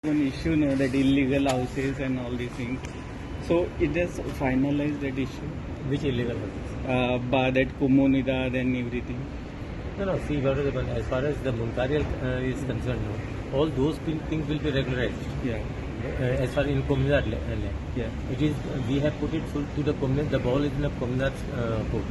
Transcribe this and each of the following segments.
one issue now that illegal houses and all these things. So it has finalized that issue. Which illegal houses? That Comunidad and everything. No. See, what is as far as the Munkarial is concerned, no, all those things will be regularized. Yeah. As far in Comunidad land. Yeah. It is. We have put it to the Comunidad. The ball is in the Comunidad's court.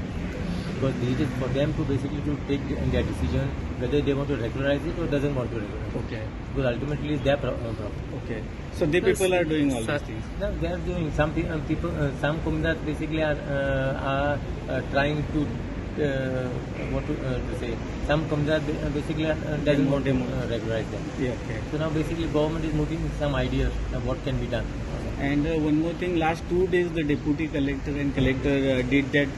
Because it is for them to basically to take their decision whether they want to regularize it or doesn't want to regularize it. Okay. Because ultimately it's their problem. Okay. So the people are doing all these things. No, they are doing. Some people, some communities basically are trying to what to say. Some communities basically doesn't want to regularize them. Yeah. Okay. So now basically government is moving some ideas of what can be done. And one more thing, last 2 days the deputy collector and collector did that.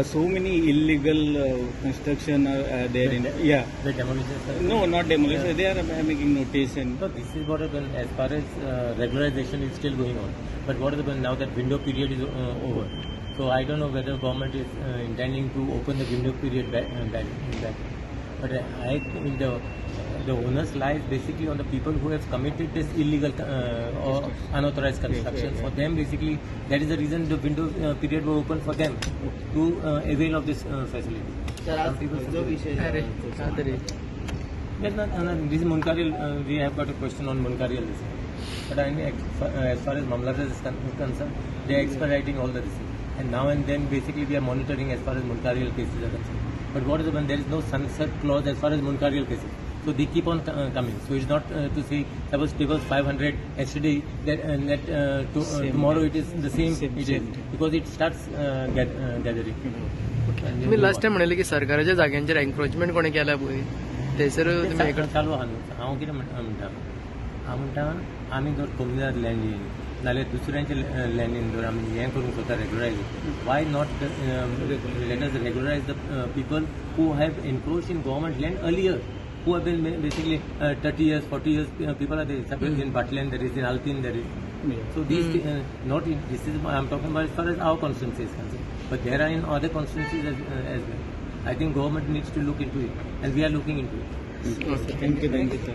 So many illegal construction are there in The demolition. No, not demolition. They are making notation. So this is what happened as far as regularization is still going on. But what happened now that window period is over. So I don't know whether government is intending to open the window period back. But I think the onus lies basically on the people who have committed this illegal or unauthorized construction. For them, basically, that is the reason the window period was open for them to avail of this facility. Some people this is Munkarial. We have got a question on Munkarial. But I mean, as far as Mamlata is concerned, they are expediting all the receipts. And now and then, basically, we are monitoring as far as Munkarial cases are concerned. But what is when there is no sunset clause as far as Munkarial cases. So they keep on coming. So it's not to say suppose it was 500 yesterday tomorrow it is the same. Because it starts gathering. तुम्ही last time म्हणाले की सरकाराच्या जाग्यांचेर encroachment कोणी केला पळय थंयसर चालू आहा न्हू हांव कितें म्हणटा हांव म्हणटा आमी जर कम्युनिदाद लँड घेयन नाल्यार दुसऱ्यांचे लँडीन जर आमी हें करूंक सोदता regularise why not let us regularise the people who have encroach in government land earlier who have been basically 30 years, 40 years, people are there. Suppose in Batland there is, in Alpin there is. So these, not in, this is, I am talking about as far as our constituency is concerned. But there are in other constituencies as well. I think government needs to look into it. And we are looking into it. Thank you, sir.